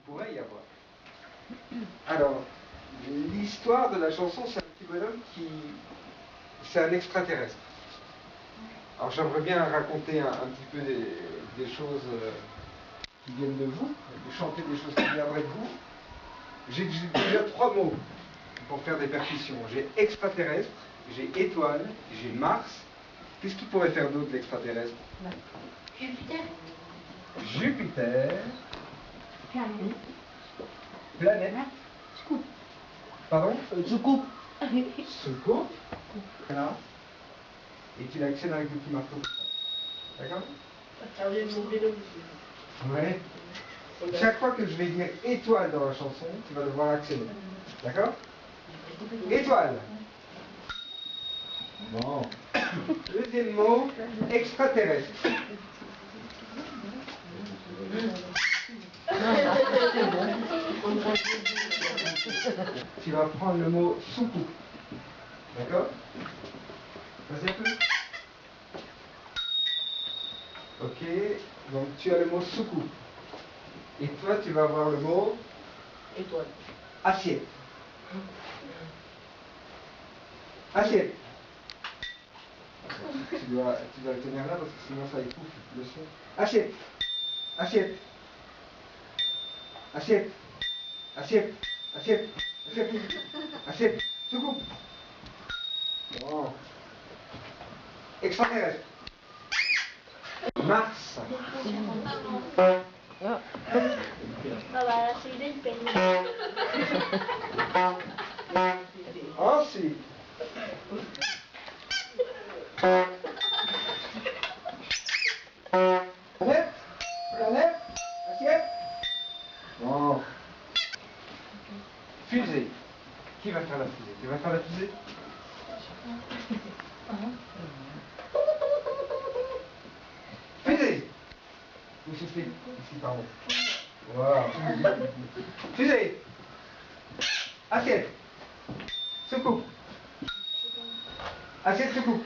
pourrait y avoir. Alors, l'histoire de la chanson, c'est un petit bonhomme qui... C'est un extraterrestre. Alors j'aimerais bien raconter un petit peu des choses qui viennent de vous, de chanter des choses qui viendraient de vous. J'ai déjà 3 mots pour faire des percussions. J'ai extraterrestre, j'ai étoile, j'ai Mars. Qu'est-ce qu'il pourrait faire d'autre l'extraterrestre? Jupiter. Jupiter. Planète. Planète. Scoop. Pardon? Soucoupe. Soucoupe. Voilà. Et tu l'accèdes avec le petit marteau. D'accord? Ouais. Chaque fois que je vais dire étoile dans la chanson, tu vas devoir accéder. D'accord? Étoile. Bon. Deuxième mot, extraterrestre. Tu vas prendre le mot soucoupe. D'accord? Vas-y un peu. Ok, donc tu as le mot soucoupe. Et toi, tu vas avoir le mot Étoile. assiette. Assiette. Tu dois le tenir là parce que sinon ça étouffe le son. Assiette. Assiette. Assiette. Assiette. Assiette. Assiette. Assiette. Soucoupe. Bon. Extraterrestre. Mars. Ah bah là c'est une peine. Ensuite. Planète. Planète. Assiette. Bon. Fusée. Qui va faire la fusée? Tu vas faire la fusée? Fusée. Vous soufflez. Ici, pardon. Voilà. Fusée. Assiette. Soucoupe. Assiette, soucoupe.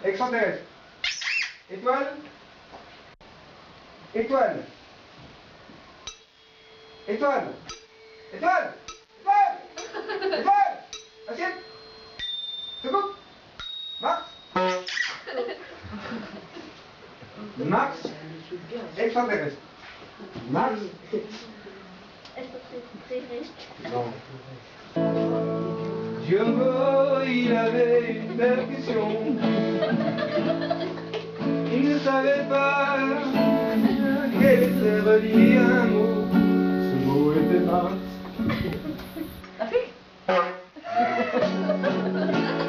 Extraterrestre. Étoile. Étoile. Étoile. Étoile. Étoile. Étoile. Assiette. Soucoupe. Mars. Mars. Extraterrestre. Mars. Extraterrestre. Non. Diogo, il avait une percussion. Il ne savait pas qu'elle était reliée à un mot. Ce mot était Mars.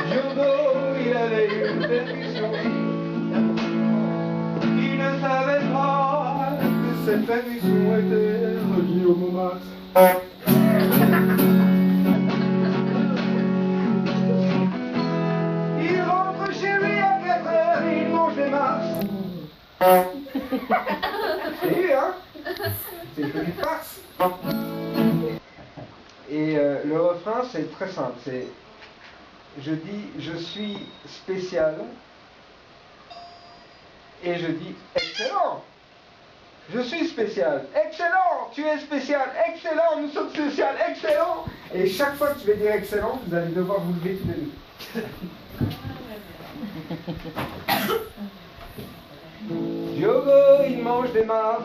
Diogo, il avait une percussion. Il ne savait pas que cette percussion était reliée au mot Mars. Il rentre chez lui à 4 heures et il mange des Mars. C'est lui, hein? C'est une petite farce. Et le refrain, c'est très simple. C'est je dis je suis spécial et je dis excellent. Je suis spécial, excellent. Tu es spécial, excellent. Nous sommes spécial, excellent. Et chaque fois que tu vas dire excellent, vous allez devoir vous lever tous les deux. Diogo, il mange des Mars.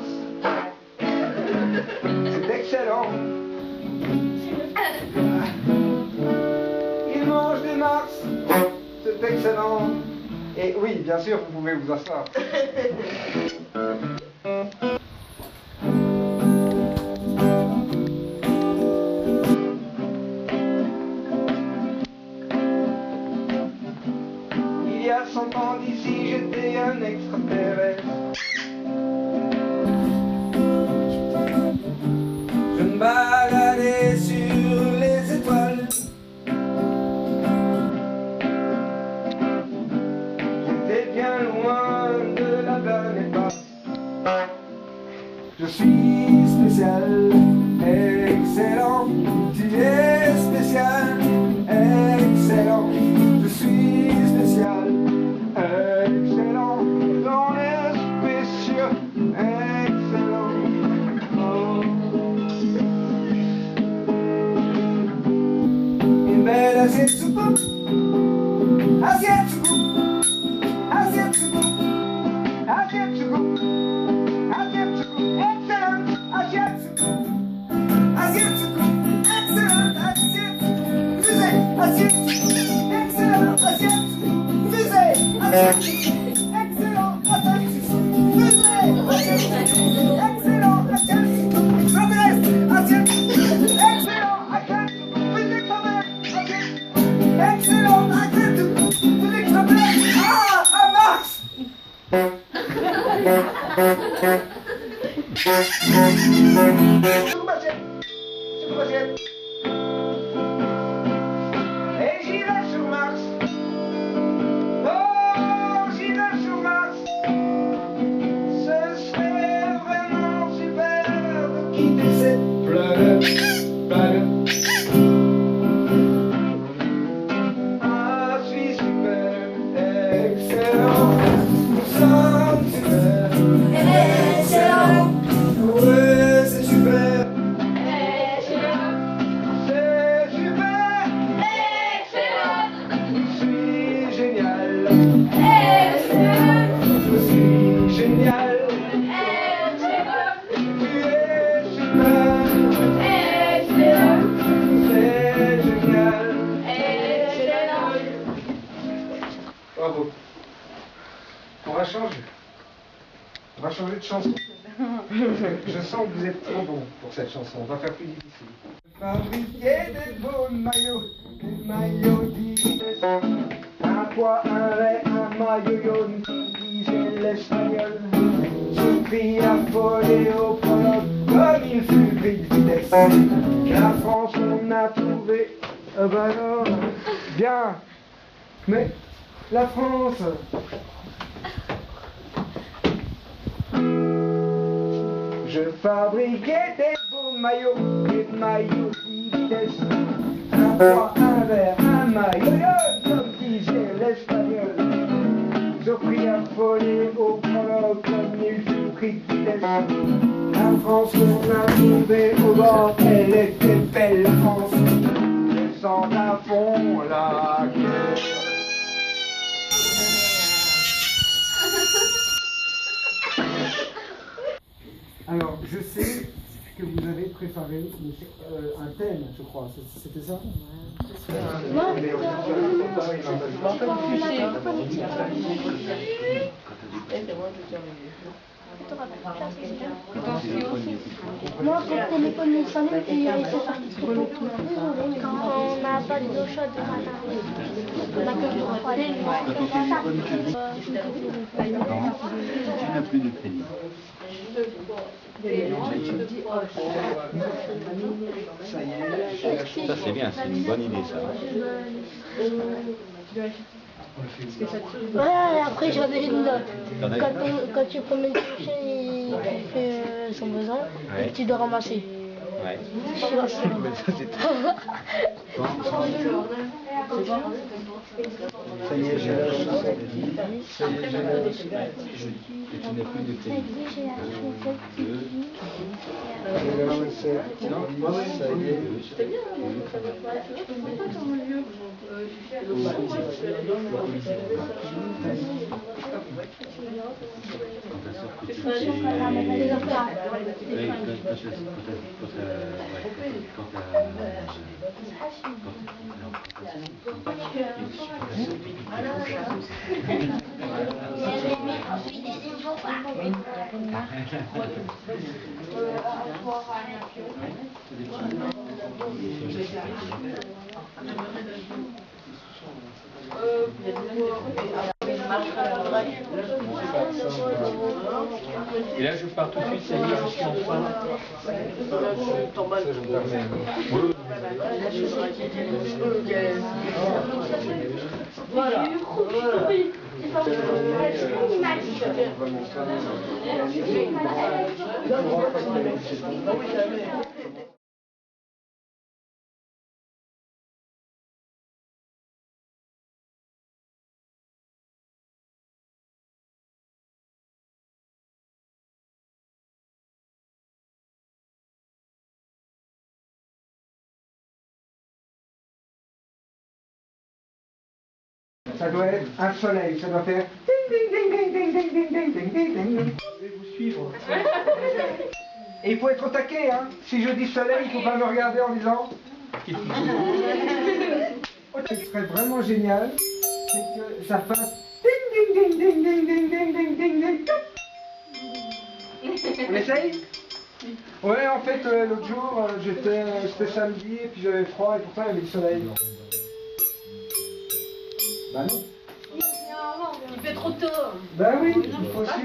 C'est excellent. Il mange des Mars. C'est excellent. Et oui, bien sûr, vous pouvez vous asseoir. Il y a 100 ans d'ici, j'étais un extraterrestre. Je me baladais sur les étoiles. J'étais bien loin de la planète Mars. Je suis spécial, excellent. Tu es spécial, excellent. Je suis spécial, excellent. Dans les spéciaux, excellent. Oh. Excellent, excellent, et j'y vais sur Mars. Oh, j'y vais sur Mars. Ce serait vraiment super de quitter cette planète. Ah, je suis super, excellent. Nous sommes super, excellent. Ouais, c'est super. Excellent. C'est super. Excellent. Je suis génial. Excellent. Je suis génial. Excellent. Tu es super. Excellent. C'est génial. Excellent. Bravo. On va changer. On va changer de chanson. Je sens que vous êtes trop bon pour cette chanson. On va faire plus difficile. Fabriquer des beaux maillots, des maillots d'Ives. Un poids, un lait, un maillot, une fille disait l'espagnol. Son prix affolé au prologue, comme il fut pris de vitesse. La France, on a trouvé. Ah bah alors, bien. Mais la France. Je fabriquais des beaux maillots, des maillots vitesse. Un poids, un verre, un maillot, comme disait l'espagnol. Je pris affolé au prologue, comme il fut pris de vitesse. La France qu'on a trouvée au bord, elle était belle, la France. Descend à fond la gueule. Alors, je sais que vous avez préparé un thème, je crois. C'était ça? Moi, quand le téléphone est sonné et c'est parti trop longtemps. Quand on n'a pas d'eau chaude le matin, on a que pour aller Tu n'as plus de crédit. Ça c'est bien, c'est une bonne idée ça. Ouais, après j'en ai une note. Quand tu promènes ton chien et qu'il fait son besoin, Ouais. et que tu dois ramasser. Ouais. Je suis là. Ça c'est Ça y est, j'ai la chanson. Ça y est, j'ai la et tu n'as plus de crédit. J'ai la chaussette. Non, ça y est. Et là je pars tout de suite, ça y est, je suis en fin. Ça doit être un soleil, ça doit faire ding ding ding ding ding ding ding ding ding ding ding. Je vais vous suivre. Et il faut être au taquet, hein. Si je dis soleil, il ne faut pas me regarder en disant. Ce qui serait vraiment génial, c'est que ça fasse ding ding ding, ding, ding, ding, ding, ding, ding. On essaye? Ouais, en fait, l'autre jour, c'était samedi, et puis j'avais froid, et pourtant il y avait le soleil. Bah non. Il fait trop tôt. Bah oui, aussi,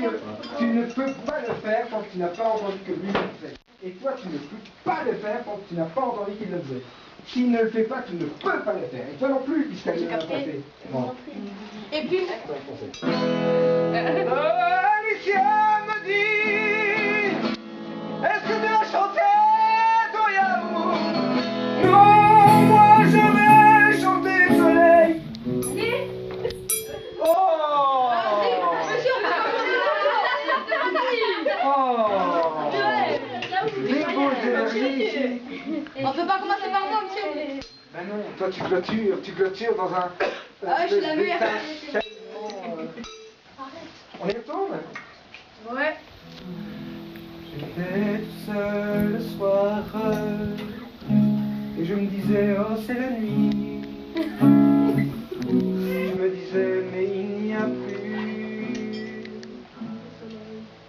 tu ne peux pas le faire quand tu n'as pas entendu que lui le fait. Et toi, tu ne peux pas le faire quand tu n'as pas entendu qu'il le faisait. S'il ne le fait pas, tu ne peux pas le faire. Et toi non plus, puisqu'elle ne l'a pas fait. Bon. Et puis Alicia me dit, est-ce que tu vas chanter ton yaourt? Non, moi je vais chanter le soleil. Oh! Les beaux énergies ici. on peut pas commencer par moi, monsieur. Ben non, toi tu clôtures dans un... Ah, je suis la meilleure. On y retourne? Ouais. J'étais tout seul le soir et je me disais, oh c'est la nuit. Je me disais, mais il n'y a plus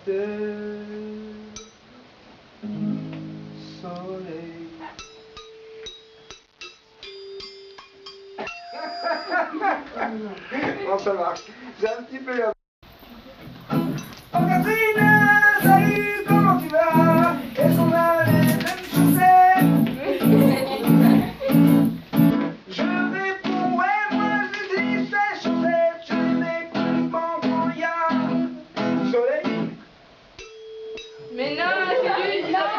de soleil. Bon, ça marche. J'ai un petit peu la... Oh Catherine, salut, comment tu vas? Est-ce qu'on a les mêmes chaussettes? Je réponds, ouais, moi je dis ces chaussettes, je les mets uniquement quand il y a du soleil. Mais non, c'est lui, non.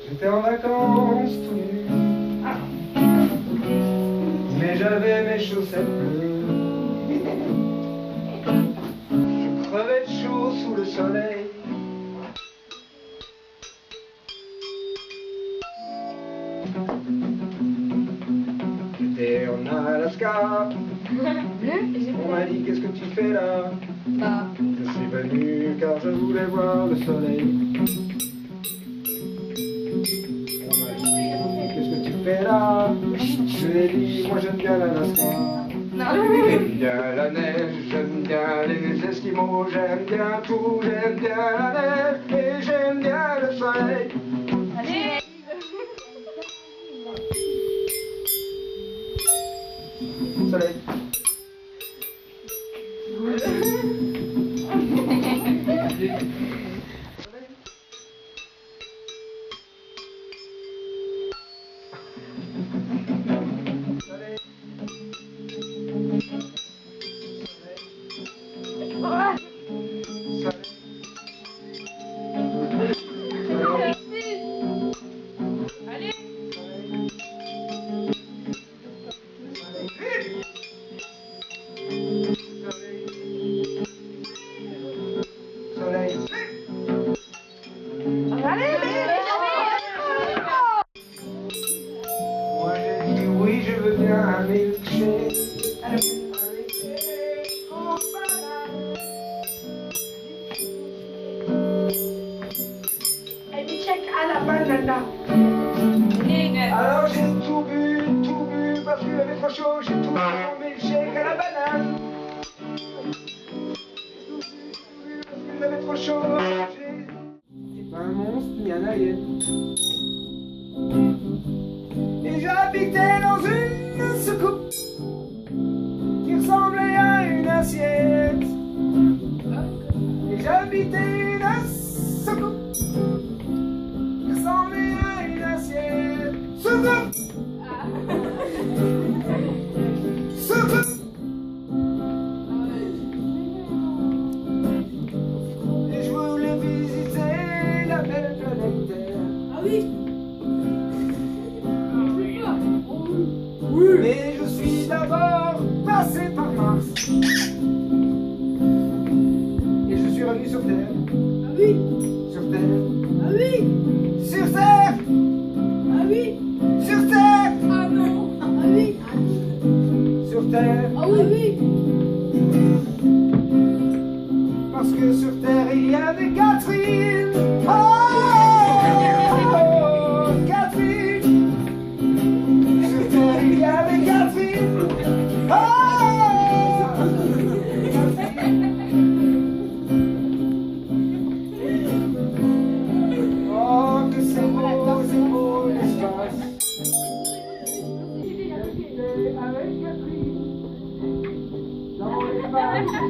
J'étais en vacances tout nu, mais j'avais mes chaussettes bleues. Je crevais de chaud sous le soleil. J'étais en Alaska. On m'a dit, qu'est-ce que tu fais là? Bah. Je suis venu car je voulais voir le soleil. On m'a dit, qu'est-ce que tu fais là? Je lui ai dit, moi j'aime bien l'Alaska. J'aime bien la neige, j'aime bien les Esquimaux, j'aime bien tout, j'aime bien la neige et j'aime bien le soleil. Allez. Soleil. Moi j'ai dit oui, je veux bien un milkshake. Un milkshake à la banane. Alors j'ai tout bu parce qu'il avait trop chaud. J'ai tout bu mon milkshake à la banane. J'ai tout bu parce qu'il avait trop chaud. C'est pas un monstre ni un alien. Et j'habitais dans une soucoupe qui ressemblait à une assiette. Et j'habitais une soucoupe qui ressemblait à une assiette. Soucoupe! Soucoupe! Et je voulais visiter la belle planète Terre. Ah oui. Mais je suis d'abord passé par Mars. Et je suis revenu sur Terre. Ah oui. Sur Terre. Ah oui. Sur Terre. Ah oui. Sur Terre. Ah non. Ah oui. Sur Terre. Ah oui, oui. Parce que sur Terre il y avait Catherine. Oh, Catherine. Sur Terre il y avait Catherine. Oh,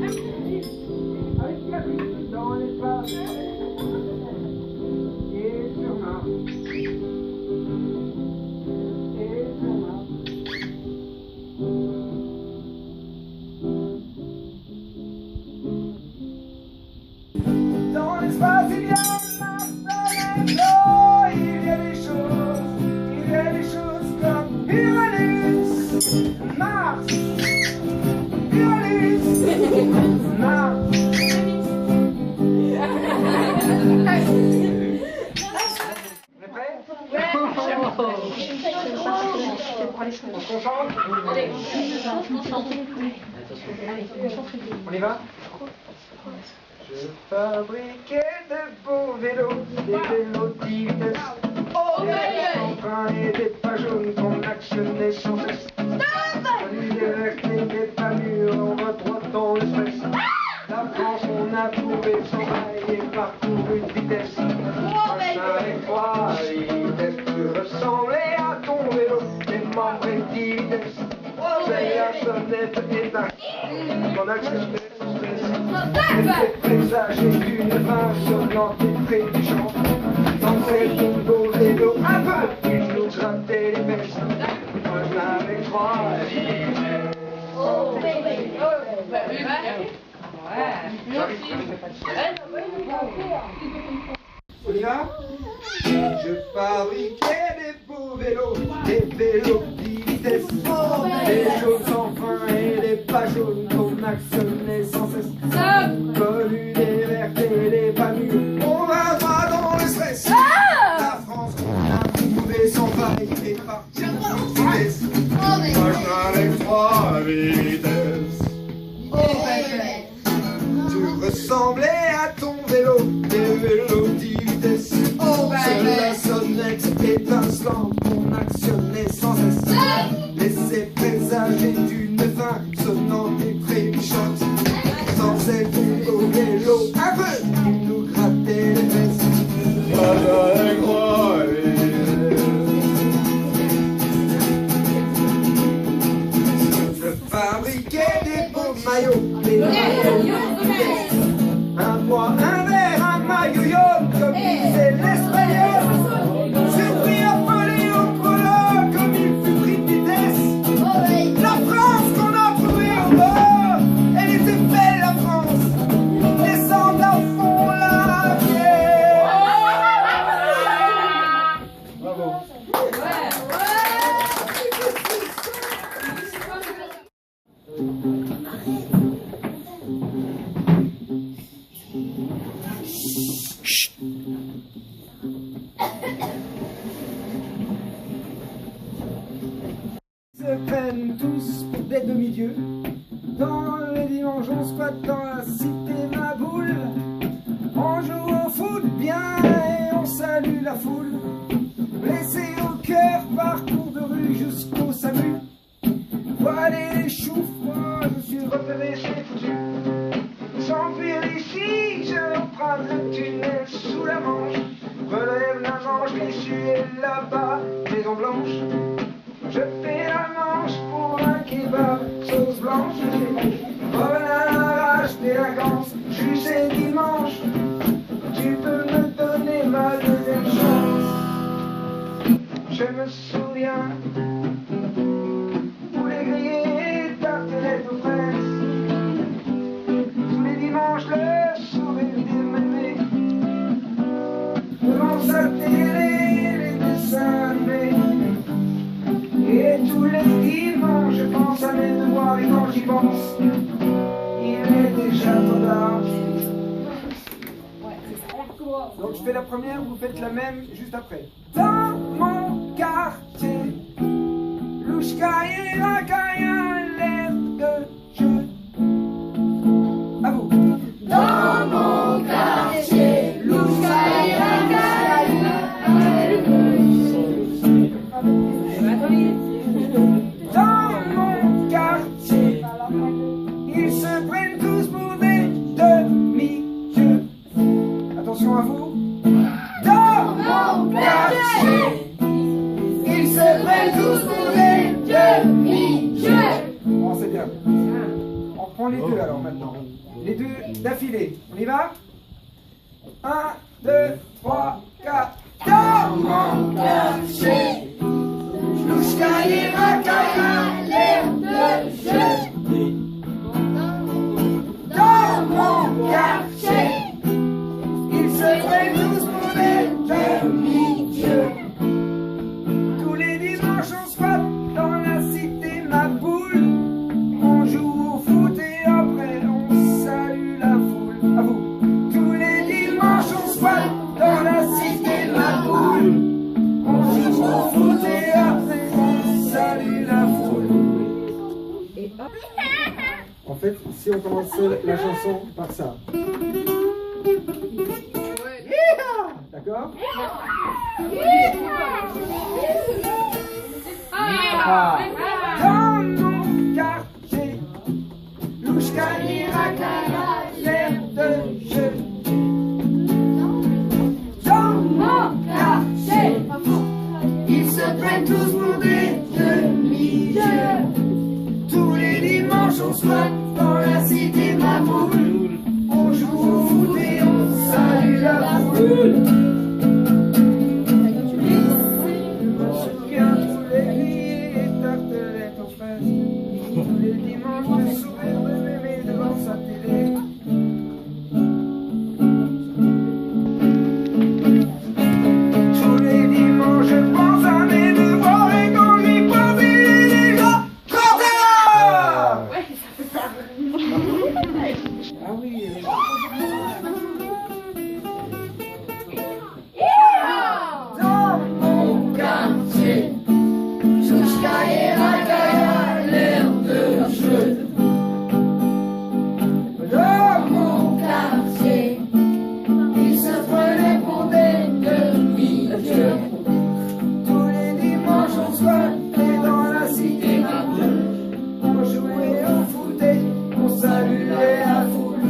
Avec ma vie dans l'espace et sur Mars. Et sur Mars. Dans l'espace, il y a Mars, planète. Oh, il y a des choses comme Uranus, Mars, Uranus, Mars. On est prêts? On se concentre? On y va? Je fabriquais de beaux vélos, des vélos 10 vitesses, des freins et des pas jaunes qu'on actionnait sans cesse. Des verts et des pas mûrs, on va droit dans l'espace. La France, on a trouvé son rail et parcouru une vitesse. Avec 3 vitesses, tu ressemblais à ton vélo, les membres et 10 vitesses. C'est la sonnette éteinte, qu'on actionnait sans stress. Les présages d'une fin sonnante et trébuchante. Dans ces beaux vélos un peu, ils nous grattaient les fesses. Moi je n'avais 3 vitesses. Oh, bébé. On y va? Je fabriquais des beaux vélos, des vélos 10 vitesses, des jaunes sans frein et des pas jaunes qu'on actionnait sans cesse. Connus des verts et des pas mûrs, on va droit dans le stress. La France, on a trouvé sans faille et parti en vitesse. Moi je n'avais 3 vitesses. Tu ressemblais à ton vélo, des vélos 10 vitesses. C'est la sonnette étincelante qu'on actionnait sans cesse. Laissez présager d'une fin sonnante et trébuchante. Sans ces beaux vélos un peu, ils nous grattaient les fesses. Je fabriquais des beaux maillots, des maillots. Un poids, un verre, un maillot jaune, comme disait l'espagnol. Surpris, appelé au polo, comme il fut pris de vitesse. La France qu'on a trouvée au bord, elle était belle la France. Descendre à fond la pierre. Bravo. Se prennent tous pour des demi-dieux. Dans les dimanches, on squatte dans la cité ma boule. On joue au foot bien et on salue la foule. Blessé au cœur, parcours de rue jusqu'au SAMU. Voilé les choux froids, je suis repéré, c'est foutu. Sans fuir ici, je emprunte le tunnel sous la Manche. Relève la manche, blessure là-bas, maison blanche. Je fais la manche pour un kebab, sauce blanche. Vol à l'arrache, délinquance, juste et dimanche. Tu peux me donner ma deuxième chance. Je me souviens, tous les grillés tartelettes aux fraises. Tous les dimanches, le sourire des mémés. Devant sa télé, les dessins animés. Et tous les dimanches, je pense à mes devoirs et quand j'y pense, il est déjà trop tard. Donc je fais la première, vous faites la même juste après. Dans mon quartier, Louchka et Rakaya, l'air de jeu. À vous. Dans mon quartier, Louchka et Rakaya, l'air de jeu. Dans mon quartier, ils se prennent tous pour des demi-dieux. Attention à vous. Dans mon quartier, ils se prennent tous pour des demi-dieux. Bon, c'est bien. On reprend les deux alors maintenant. les deux d'affilée. On y va? 1, 2, 3, 4. Dans mon quartier, Louchka et Rakaya, l'air de jeu. Dans mon quartier, ils se prennent tous pour des demi-dieux. Tous les dimanches on squatte dans la cité ma boule. On joue au foot et après on salue la foule. À vous. Tous les dimanches on squatte dans la cité ma boule. On joue au foot et après on salue la foule. En fait, si on commence la chanson par ça. D'accord? Dans mon quartier, Louchka et Rakaya, l'air de jeu. Dans mon quartier, ils se prennent tous pour des demi-dieux. Tous les dimanches on squatte dans la cité Mamoul. On joue au foot et on salue la foule. Tous les dimanches, le sourire de mémé devant sa télé. Tous les dimanches, je pense à mes devoirs et quand j'y pense, il est déjà 31. Ah oui. Dans mon quartier, Louchka et Rakaya, l'air de jeu. Dans mon quartier, ils se prenaient pour des demi-dieux. Tous les dimanches on squattait dans la cité Mamoul. On jouait au foot et on saluait la foule.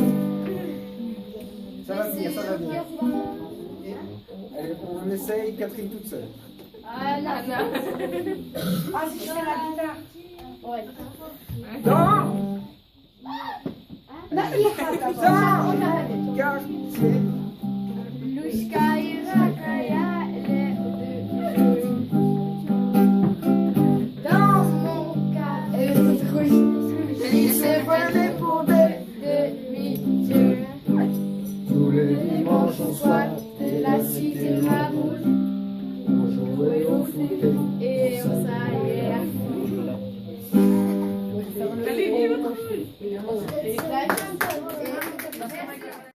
Ça va venir, ça va venir. Allez, on essaye Catherine toute seule. Ah, si je fais la guitare. Ouais. Dans quartier, Louchka et Rakaya, l'air de jeu. dans Mon quartier, ils se prenaient pour des demi-dieux. tous les dimanches on De la cité Mamoul. on jouait au foot Et on saluait la foule.